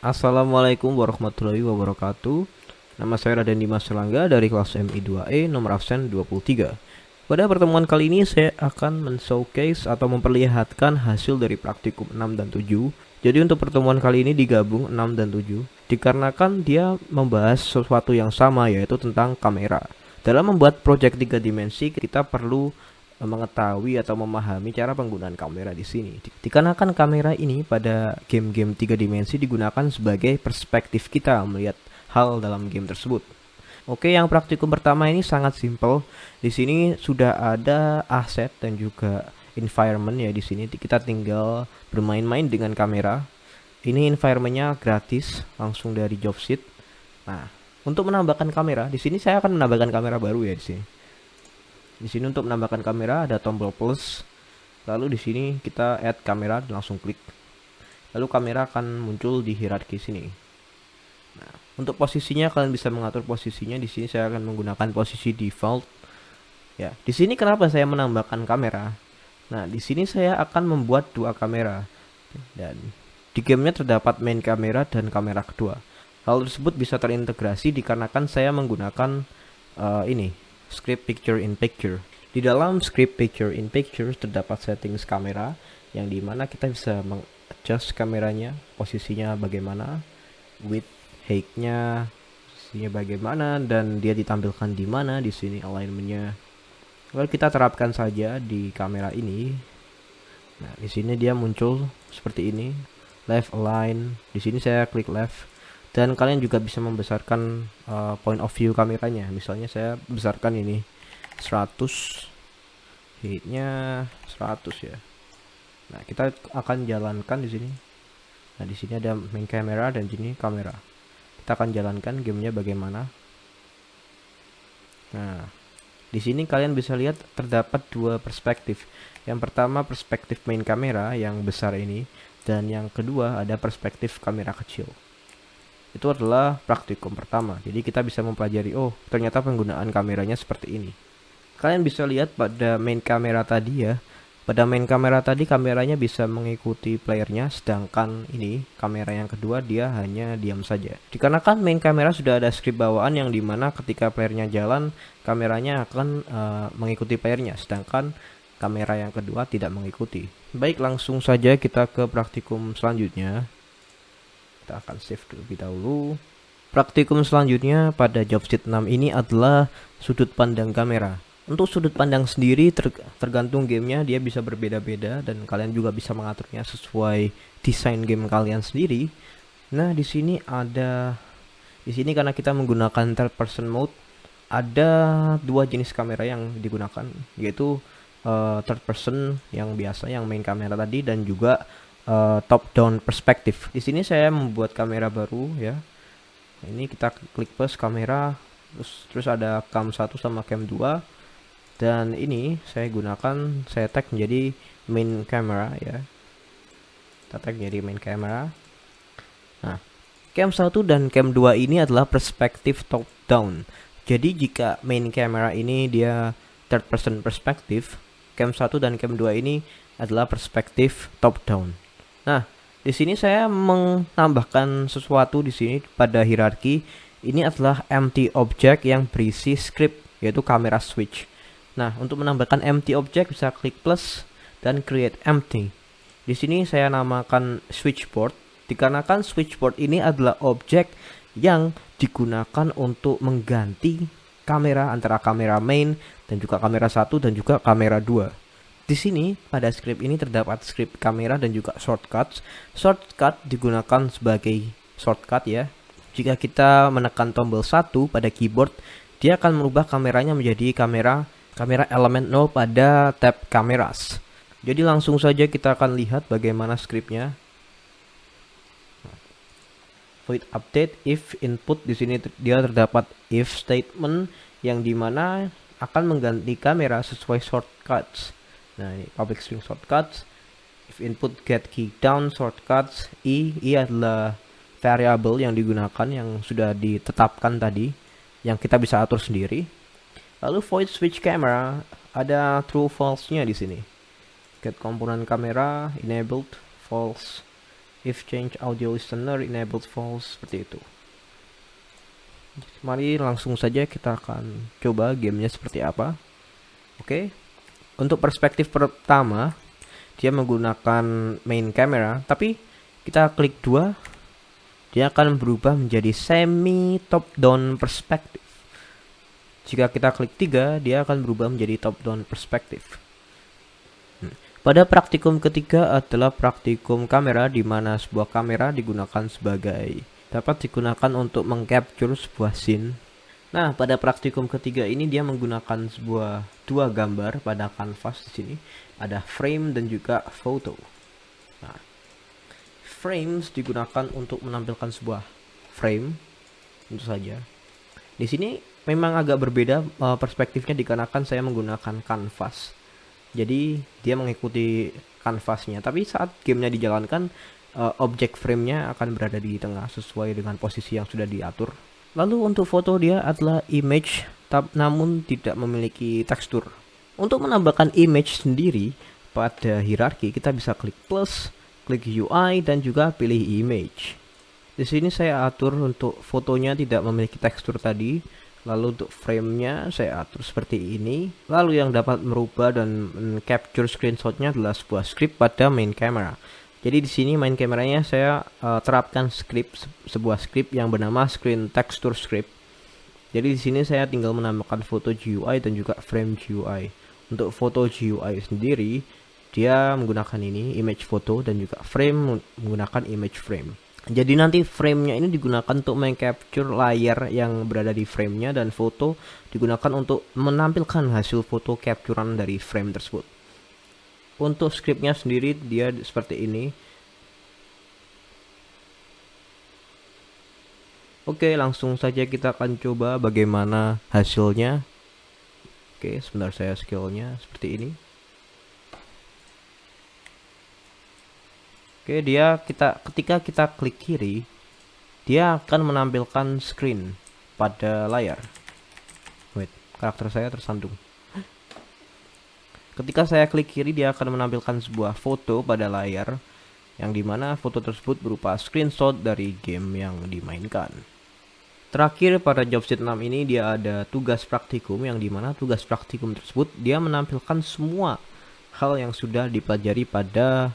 Assalamualaikum warahmatullahi wabarakatuh. Nama saya Raden Dimas Selangga dari kelas MI2E nomor absen 23. Pada pertemuan kali ini saya akan men-showcase atau memperlihatkan hasil dari praktikum 6 dan 7. Jadi untuk pertemuan kali ini digabung 6 dan 7 dikarenakan dia membahas sesuatu yang sama, yaitu tentang kamera. Dalam membuat proyek 3 dimensi kita perlu mengetahui atau memahami cara penggunaan kamera di sini. Dikarenakan kamera ini pada game-game 3 dimensi digunakan sebagai perspektif kita melihat hal dalam game tersebut. Oke, yang praktikum pertama ini sangat simple. Di sini sudah ada aset dan juga environment ya di sini. Kita tinggal bermain-main dengan kamera. Ini environmentnya gratis langsung dari job sheet. Nah, untuk menambahkan kamera, di sini saya akan menambahkan kamera baru ya di sini. Di sini untuk menambahkan kamera ada tombol plus. Lalu di sini kita add kamera dan langsung klik. Lalu kamera akan muncul di hierarki sini. Nah, untuk posisinya kalian bisa mengatur posisinya. Di sini saya akan menggunakan posisi default. Ya, di sini kenapa saya menambahkan kamera? Nah, di sini saya akan membuat dua kamera. Dan di gamenya terdapat main kamera dan kamera kedua. Hal tersebut bisa terintegrasi dikarenakan saya menggunakan script picture in picture. Di dalam script picture in picture terdapat settings kamera yang dimana kita bisa mengadjust kameranya, posisinya bagaimana, width, height-nya, posisinya bagaimana, dan dia ditampilkan di mana di sini alignment-nya. Lalu kita terapkan saja di kamera ini. Nah, di sini dia muncul seperti ini, left align. Di sini saya klik left. Dan kalian juga bisa membesarkan point of view kameranya. Misalnya saya besarkan ini 100, height-nya 100 ya. Nah, kita akan jalankan di sini. Nah, di sini ada main camera dan di sini kamera. Kita akan jalankan gamenya bagaimana. Nah, di sini kalian bisa lihat terdapat dua perspektif. Yang pertama perspektif main kamera yang besar ini, dan yang kedua ada perspektif kamera kecil. Itu adalah praktikum pertama. Jadi kita bisa mempelajari, oh ternyata penggunaan kameranya seperti ini. Kalian bisa lihat pada main kamera tadi ya. Pada main kamera tadi kameranya bisa mengikuti playernya, sedangkan ini kamera yang kedua dia hanya diam saja. Dikarenakan main kamera sudah ada script bawaan yang dimana ketika playernya jalan, kameranya akan mengikuti playernya, sedangkan kamera yang kedua tidak mengikuti. Baik, langsung saja kita ke praktikum selanjutnya. Kita akan save terlebih dahulu. Praktikum selanjutnya pada job sheet 6 ini adalah sudut pandang kamera. Untuk sudut pandang sendiri tergantung gamenya, dia bisa berbeda-beda dan kalian juga bisa mengaturnya sesuai desain game kalian sendiri. Nah, di sini karena kita menggunakan third person mode, ada dua jenis kamera yang digunakan, yaitu third person yang biasa yang main kamera tadi, dan juga top down perspektif. Di sini saya membuat kamera baru ya. Ini kita klik plus kamera, terus ada cam 1 sama cam 2, dan ini saya tag menjadi main camera ya. Kita tag menjadi main camera. Nah, cam 1 dan cam 2 ini adalah perspektif top down. Jadi jika main camera ini dia third person perspektif, cam 1 dan cam 2 ini adalah perspektif top down. Nah, di sini saya menambahkan sesuatu di sini pada hierarki. Ini adalah empty object yang berisi script, yaitu kamera switch. Nah, untuk menambahkan empty object bisa klik plus dan create empty. Di sini saya namakan switchboard, dikarenakan switchboard ini adalah objek yang digunakan untuk mengganti kamera antara kamera main dan juga kamera 1 dan juga kamera 2. Di sini pada script ini terdapat script kamera dan juga shortcuts. Shortcut digunakan sebagai shortcut ya. Jika kita menekan tombol 1 pada keyboard, dia akan merubah kameranya menjadi kamera element 0 pada tab cameras. Jadi langsung saja kita akan lihat bagaimana scriptnya. Void update if input, di sini dia terdapat if statement yang dimana akan mengganti kamera sesuai shortcuts. Nah, ini public string shortcuts. If input get key down shortcuts I adalah variable yang digunakan yang sudah ditetapkan tadi, yang kita bisa atur sendiri. Lalu void switch camera ada true false-nya di sini. Get komponen kamera enabled false. If change audio listener enabled false, seperti itu. Mari langsung saja kita akan coba gamenya seperti apa. Oke. Untuk perspektif pertama, dia menggunakan main camera, tapi kita klik 2, dia akan berubah menjadi semi top down perspective. Jika kita klik 3, dia akan berubah menjadi top-down perspektif. Pada praktikum ketiga adalah praktikum kamera, di mana sebuah kamera dapat digunakan untuk mengcapture sebuah scene. Nah, pada praktikum ketiga ini dia menggunakan dua gambar pada kanvas di sini. Ada frame dan juga foto. Nah, frames digunakan untuk menampilkan sebuah frame, tentu saja. Di sini memang agak berbeda perspektifnya dikarenakan saya menggunakan kanvas. Jadi dia mengikuti kanvasnya, tapi saat gamenya dijalankan objek framenya akan berada di tengah sesuai dengan posisi yang sudah diatur. Lalu untuk foto dia adalah image namun tidak memiliki tekstur. Untuk menambahkan image sendiri pada hierarki kita bisa klik plus, klik UI dan juga pilih image. Di sini saya atur untuk fotonya tidak memiliki tekstur tadi. Lalu untuk frame-nya saya atur seperti ini. Lalu yang dapat merubah dan capture screenshot-nya adalah sebuah script pada main camera. Jadi di sini main kameranya saya terapkan sebuah script yang bernama screen texture script. Jadi di sini saya tinggal menambahkan foto GUI dan juga frame GUI. Untuk foto GUI sendiri dia menggunakan ini image foto dan juga frame menggunakan image frame. Jadi nanti frame-nya ini digunakan untuk mengcapture layar yang berada di frame-nya, dan foto digunakan untuk menampilkan hasil foto capturean dari frame tersebut. Untuk scriptnya sendiri dia seperti ini. Oke, langsung saja kita akan coba bagaimana hasilnya. Oke, sebentar saya scale-nya seperti ini. Oke, ketika kita klik kiri, dia akan menampilkan screen pada layar. Wait, karakter saya tersandung. Ketika saya klik kiri, dia akan menampilkan sebuah foto pada layar, yang dimana foto tersebut berupa screenshot dari game yang dimainkan. Terakhir pada job sheet 6 ini dia ada tugas praktikum, yang dimana tugas praktikum tersebut dia menampilkan semua hal yang sudah dipelajari pada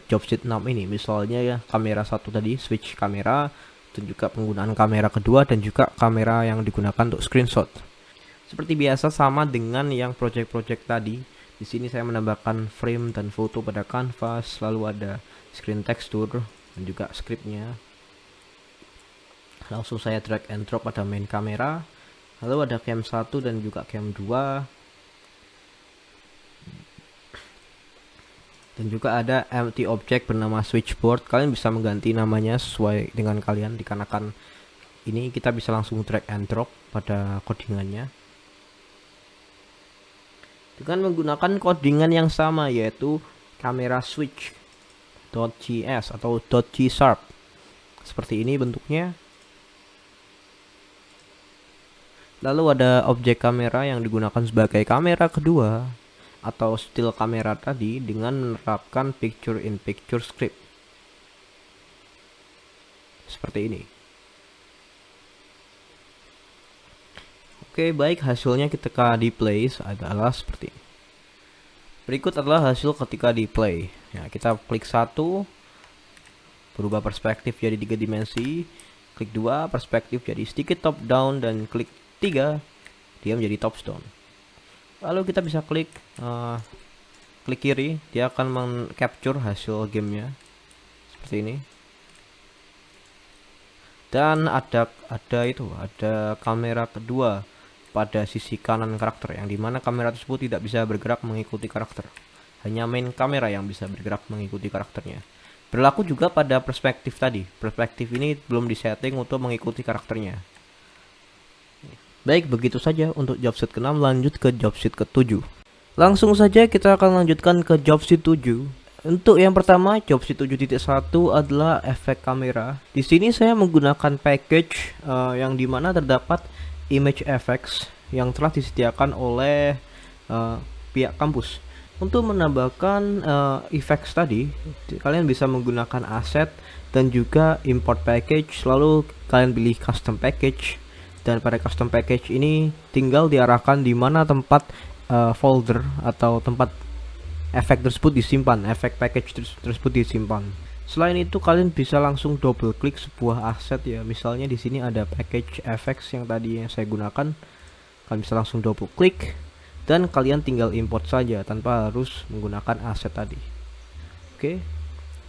job sheet 6 ini. Misalnya ya kamera 1 tadi, switch kamera, dan juga penggunaan kamera kedua dan juga kamera yang digunakan untuk screenshot. Seperti biasa sama dengan yang project-project tadi. Di sini saya menambahkan frame dan foto pada kanvas, lalu ada screen texture dan juga scriptnya. Langsung saya drag and drop pada main kamera. Lalu ada cam 1 dan juga cam 2. Dan juga ada empty object bernama switchboard. Kalian bisa mengganti namanya sesuai dengan kalian, dikarenakan ini kita bisa langsung drag and drop pada codingannya dengan menggunakan codingan yang sama, yaitu kamera switch.js atau .g-sharp. Seperti ini bentuknya. Lalu ada objek kamera yang digunakan sebagai kamera kedua atau still kamera tadi dengan menerapkan picture in picture script seperti ini. Oke, baik, hasilnya ketika di play adalah seperti ini. Berikut adalah hasil ketika di play. Ya, kita klik 1 berubah perspektif jadi 3 dimensi, klik 2 perspektif jadi sedikit top down, dan klik 3 dia menjadi top down. Lalu kita bisa klik kiri, dia akan meng-capture hasil gamenya seperti ini. Dan ada kamera kedua pada sisi kanan karakter, yang dimana kamera tersebut tidak bisa bergerak mengikuti karakter. Hanya main kamera yang bisa bergerak mengikuti karakternya. Berlaku juga pada perspektif tadi. Perspektif ini belum disetting untuk mengikuti karakternya. Baik, begitu saja untuk job sheet ke-6. Lanjut ke job sheet ke-7. Langsung saja kita akan lanjutkan ke job sheet 7. Untuk yang pertama, job sheet 7.1 adalah efek kamera. Di sini saya menggunakan package yang dimana terdapat image effects yang telah disediakan oleh pihak kampus. Untuk menambahkan effects tadi, kalian bisa menggunakan asset dan juga import package, lalu kalian pilih custom package, dan pada custom package ini tinggal diarahkan di mana tempat folder atau tempat efek tersebut disimpan, efek package tersebut disimpan. Selain itu kalian bisa langsung double klik sebuah aset ya. Misalnya di sini ada package effects yang tadi yang saya gunakan. Kalian bisa langsung double klik dan kalian tinggal import saja tanpa harus menggunakan aset tadi. Oke.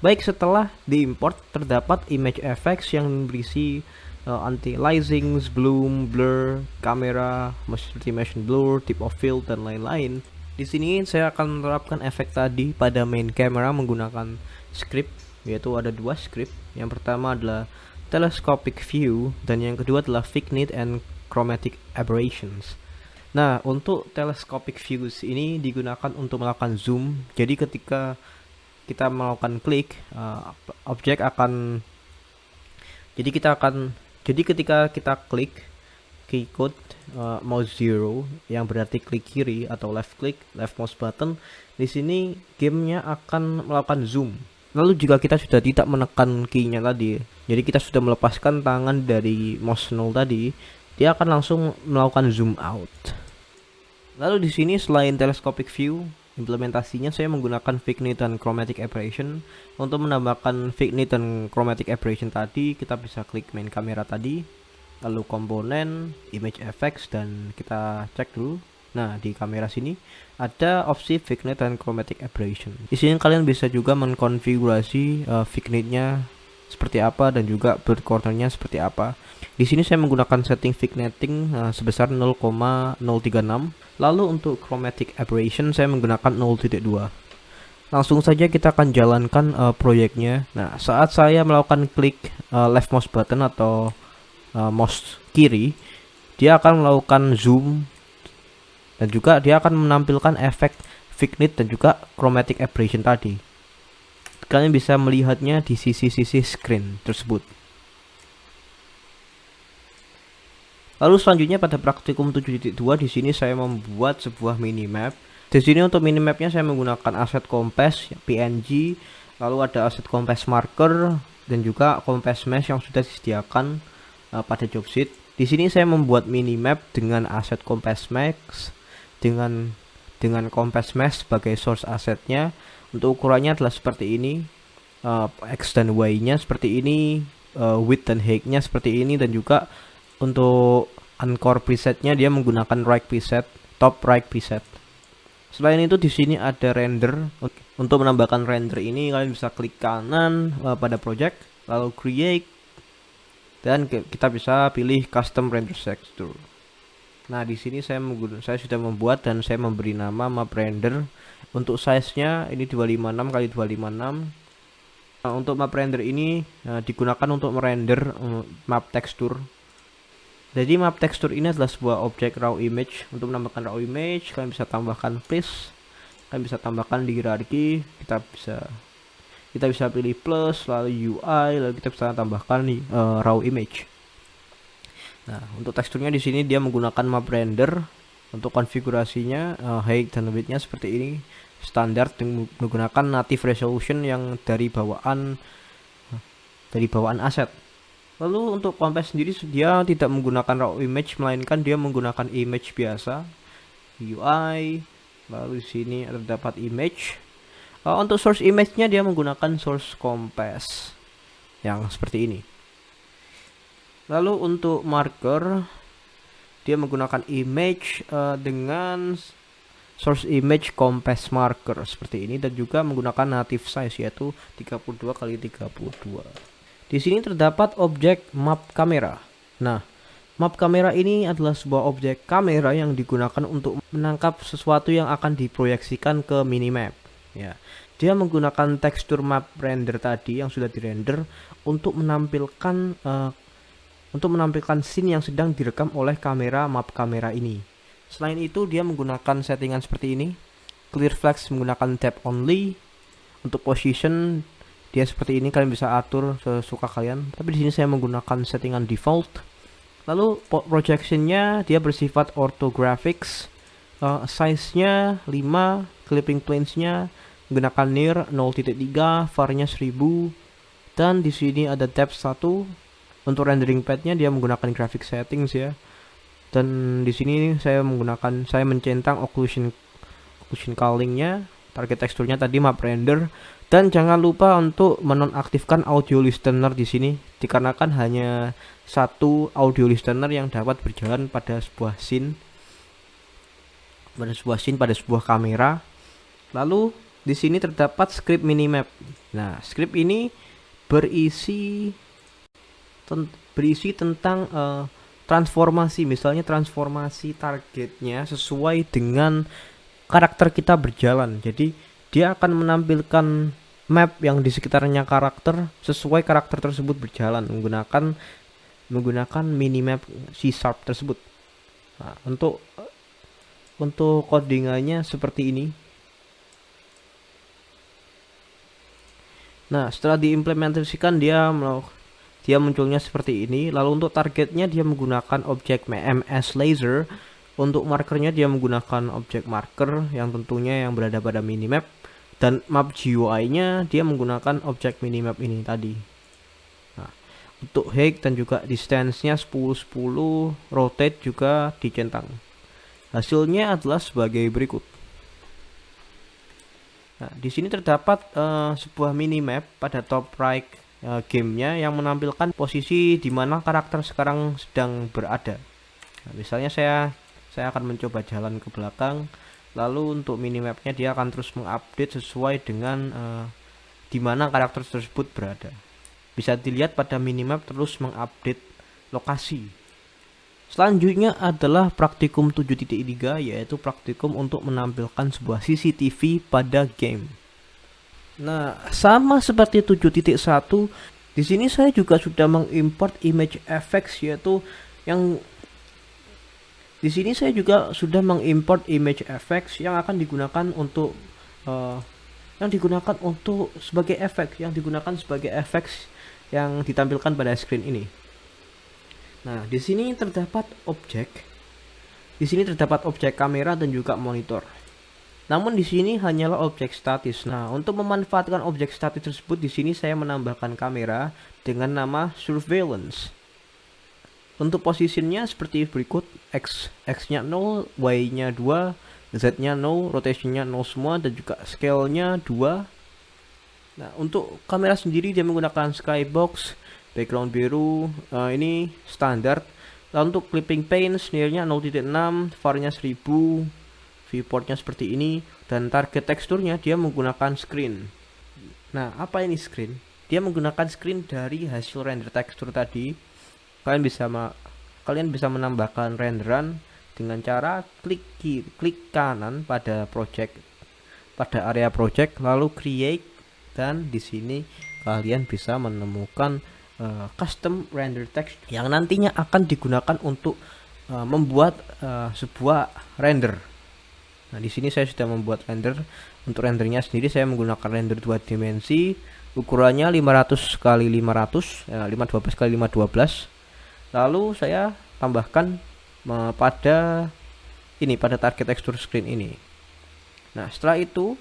Baik, setelah diimport terdapat image effects yang berisi anti-aliasing, bloom, blur, kamera, seperti motion blur, tip of field dan lain-lain. Di sini saya akan menerapkan efek tadi pada main camera menggunakan script, yaitu ada dua script. Yang pertama adalah telescopic view dan yang kedua adalah vignette and chromatic aberrations. Nah, untuk telescopic views ini digunakan untuk melakukan zoom. Jadi ketika kita melakukan klik, objek akan jadi ketika kita klik keycode mouse 0 yang berarti klik kiri atau left mouse button, di sini gamenya akan melakukan zoom. Lalu jika kita sudah tidak menekan key-nya tadi, jadi kita sudah melepaskan tangan dari mouse 0 tadi, dia akan langsung melakukan zoom out. Lalu di sini selain telescopic view, implementasinya saya menggunakan vignette dan chromatic aberration. Untuk menambahkan vignette dan chromatic aberration tadi, kita bisa klik main kamera tadi, lalu komponen, image effects, dan kita cek dulu. Nah, di kamera sini ada opsi vignette dan chromatic aberration. Di sini kalian bisa juga mengkonfigurasi vignette-nya seperti apa dan juga blur corner-nya seperti apa. Di sini saya menggunakan setting vignetting sebesar 0,036. Lalu untuk chromatic aberration saya menggunakan 0.2. Langsung saja kita akan jalankan proyeknya. Nah, saat saya melakukan klik left mouse button atau mouse kiri, dia akan melakukan zoom dan juga dia akan menampilkan efek vignette dan juga chromatic aberration tadi. Kalian bisa melihatnya di sisi-sisi screen tersebut. Lalu selanjutnya pada praktikum 7.2 di sini saya membuat sebuah minimap. Di sini untuk minimapnya saya menggunakan aset compass PNG, lalu ada aset compass marker dan juga compass mesh yang sudah disediakan pada jobsheet. Di sini saya membuat minimap dengan aset compass mesh dengan compass mesh sebagai source asetnya. Untuk ukurannya adalah seperti ini, x dan y-nya seperti ini, width dan height-nya seperti ini, dan juga untuk anchor presetnya dia menggunakan right preset, top right preset. Selain itu di sini ada render. Untuk menambahkan render ini kalian bisa klik kanan pada project, lalu create, dan kita bisa pilih custom render texture. Nah, di sini saya sudah membuat dan saya memberi nama map render. Untuk size-nya ini 256x256. Nah, untuk map render ini digunakan untuk merender map tekstur. Jadi map tekstur ini adalah sebuah objek raw image. Untuk menambahkan raw image kalian bisa tambahkan plus, kalian bisa tambahkan di hierarki. Kita bisa pilih plus, lalu UI, lalu kita bisa tambahkan raw image. Nah, untuk teksturnya di sini dia menggunakan map render. Untuk konfigurasinya height dan width-nya seperti ini, standar menggunakan native resolution yang dari bawaan aset. Lalu untuk compass sendiri dia tidak menggunakan raw image, melainkan dia menggunakan image biasa, UI. Lalu di sini terdapat image. Untuk source image-nya dia menggunakan source compass yang seperti ini. Lalu untuk marker dia menggunakan image dengan source image compass marker seperti ini, dan juga menggunakan native size yaitu 32x32. Di sini terdapat objek map kamera. Nah, map kamera ini adalah sebuah objek kamera yang digunakan untuk menangkap sesuatu yang akan diproyeksikan ke minimap. Ya, dia menggunakan tekstur map render tadi yang sudah dirender untuk menampilkan scene yang sedang direkam oleh kamera map kamera ini. Selain itu dia menggunakan settingan seperti ini. Clear flex menggunakan tab only. Untuk position dia seperti ini, kalian bisa atur sesuka kalian. Tapi di sini saya menggunakan settingan default. Lalu projectionnya dia bersifat orthographics size-nya 5, clipping planes-nya menggunakan near 0.3, var-nya 1000, dan di sini ada depth 1. Untuk rendering pad-nya dia menggunakan graphic settings ya. Dan di sini saya mencentang occlusion culling-nya, target teksturnya tadi map render, dan jangan lupa untuk menonaktifkan audio listener di sini dikarenakan hanya satu audio listener yang dapat berjalan pada sebuah scene, pada sebuah kamera. Lalu di sini terdapat script minimap. Nah, script ini berisi tentang transformasi, misalnya transformasi targetnya sesuai dengan karakter kita berjalan. Jadi dia akan menampilkan map yang di sekitarnya karakter sesuai karakter tersebut berjalan menggunakan minimap C# tersebut. Nah, untuk codingannya seperti ini. Nah, setelah diimplementasikan dia munculnya seperti ini. Lalu untuk targetnya dia menggunakan objek MS laser. Untuk markernya dia menggunakan objek marker yang tentunya yang berada pada minimap. Dan map GUI-nya dia menggunakan objek minimap ini tadi. Nah, untuk height dan juga distance-nya 10-10, rotate juga dicentang. Hasilnya adalah sebagai berikut. Nah, di sini terdapat sebuah minimap pada top right gamenya yang menampilkan posisi di mana karakter sekarang sedang berada. Nah, misalnya saya akan mencoba jalan ke belakang, lalu untuk minimapnya dia akan terus mengupdate sesuai dengan di mana karakter tersebut berada. Bisa dilihat pada minimap terus mengupdate lokasi. Selanjutnya adalah praktikum 7.3, yaitu praktikum untuk menampilkan sebuah CCTV pada game. Nah, sama seperti 7.1, di sini saya juga sudah mengimport image effects, yaitu yang di sini saya juga sudah mengimport image effects yang akan digunakan untuk sebagai efek yang ditampilkan pada screen ini. Nah, di sini terdapat objek kamera dan juga monitor. Namun di sini hanyalah objek statis. Nah, untuk memanfaatkan objek statis tersebut, di sini saya menambahkan kamera dengan nama surveillance. Untuk posisinya seperti berikut: X-nya 0, Y-nya 2, Z-nya 0, rotation-nya 0 semua, dan juga scale-nya 2. Nah, untuk kamera sendiri dia menggunakan skybox, background biru, ini standar. Lalu untuk clipping panes, near-nya 0.6, var-nya 1000, viewportnya seperti ini, dan target teksturnya dia menggunakan screen. Nah, apa ini screen? Dia menggunakan screen dari hasil render tekstur tadi. Kalian bisa menambahkan renderan dengan cara klik kanan pada area project, lalu create, dan di sini kalian bisa menemukan custom render text yang nantinya akan digunakan untuk membuat sebuah render. Nah, di sini saya sudah membuat render. Untuk rendernya sendiri saya menggunakan render 2 dimensi, ukurannya 500 x 500, 512 x 512. Lalu saya tambahkan pada target tekstur screen ini. Nah, setelah itu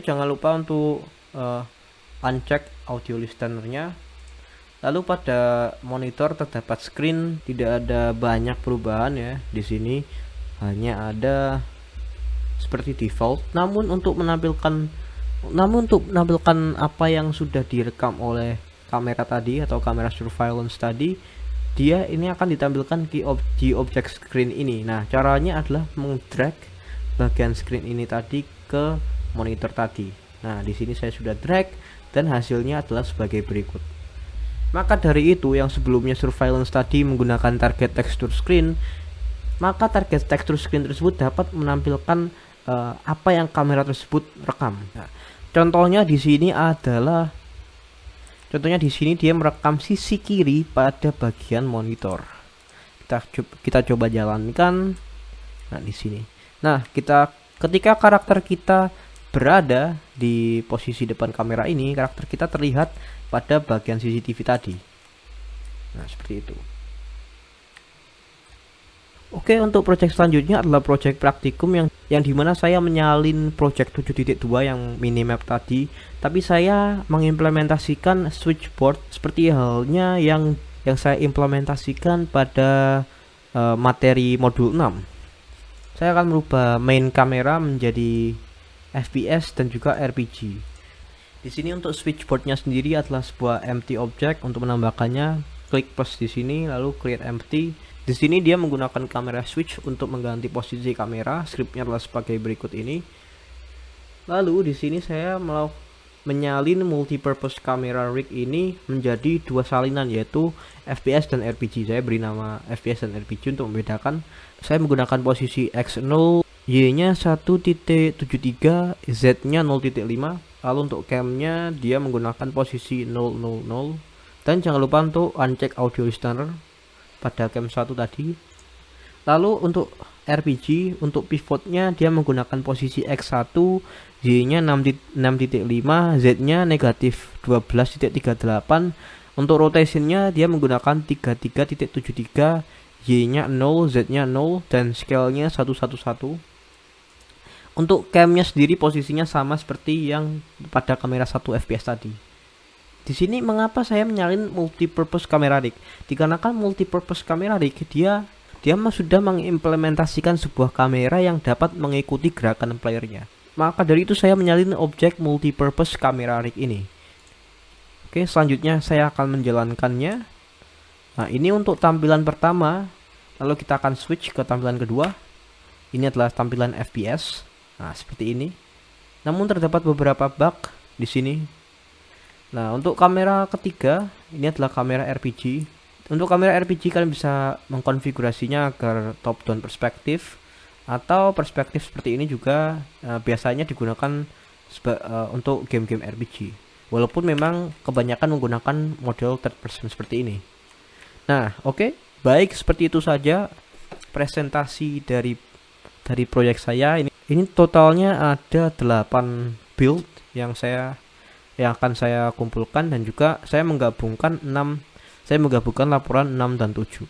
jangan lupa untuk uncheck audio listener-nya. Lalu pada monitor terdapat screen, tidak ada banyak perubahan ya di sini. Hanya ada seperti default. Namun untuk menampilkan apa yang sudah direkam oleh kamera tadi atau kamera surveillance tadi, dia ini akan ditampilkan di objek screen ini. Nah, caranya adalah mengdrag bagian screen ini tadi ke monitor tadi. Nah, di sini saya sudah drag dan hasilnya adalah sebagai berikut. Maka dari itu, yang sebelumnya surveillance tadi menggunakan target texture screen, maka target texture screen tersebut dapat menampilkan apa yang kamera tersebut rekam. Nah, contohnya di sini dia merekam sisi kiri pada bagian monitor. Kita coba jalankan. Nah, di sini. Nah, ketika karakter kita berada di posisi depan kamera ini, karakter kita terlihat pada bagian CCTV tadi. Nah, seperti itu. Oke, untuk project selanjutnya adalah project praktikum yang dimana saya menyalin project 7.2 yang minimap tadi, tapi saya mengimplementasikan switchboard seperti halnya yang saya implementasikan pada materi modul 6. Saya akan merubah main kamera menjadi FPS dan juga RPG. Di sini untuk switchboardnya sendiri adalah sebuah empty object. Untuk menambahkannya, klik plus di sini lalu create empty. Di sini dia menggunakan kamera switch untuk mengganti posisi kamera. Scriptnya adalah sebagai berikut ini. Lalu di sini saya menyalin multipurpose camera rig ini menjadi dua salinan, yaitu FPS dan RPG. Saya beri nama FPS dan RPG untuk membedakan. Saya menggunakan posisi X0, Y-nya 1.73, Z-nya 0.5. Lalu untuk cam-nya dia menggunakan posisi 000. Dan jangan lupa untuk uncheck audio listener pada cam 1 tadi. Lalu untuk RPG, untuk pivotnya dia menggunakan posisi X1, Y-nya 6.5, Z-nya negatif 12.38. Untuk rotationnya dia menggunakan 33.73, Y-nya 0, Z-nya 0, dan scale-nya 111. Untuk cam-nya sendiri posisinya sama seperti yang pada kamera 1 fps tadi. Di sini mengapa saya menyalin multipurpose camera rig? Dikarenakan multipurpose camera rig dia sudah mengimplementasikan sebuah kamera yang dapat mengikuti gerakan playernya. Maka dari itu saya menyalin objek multipurpose camera rig ini. Oke, selanjutnya saya akan menjalankannya. Nah, ini untuk tampilan pertama. Lalu kita akan switch ke tampilan kedua. Ini adalah tampilan FPS. Nah, seperti ini. Namun terdapat beberapa bug di sini. Nah, untuk kamera ketiga, ini adalah kamera RPG. Untuk kamera RPG kalian bisa mengkonfigurasinya agar top down perspektif atau perspektif seperti ini juga biasanya digunakan untuk game-game RPG. Walaupun memang kebanyakan menggunakan model third person seperti ini. Nah, oke. Baik, seperti itu saja presentasi dari proyek saya. Ini totalnya ada 8 build yang akan saya kumpulkan, dan juga saya menggabungkan laporan 6 dan 7.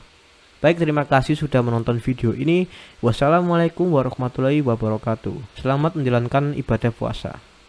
Baik, terima kasih sudah menonton video ini. Wassalamualaikum warahmatullahi wabarakatuh. Selamat menjalankan ibadah puasa.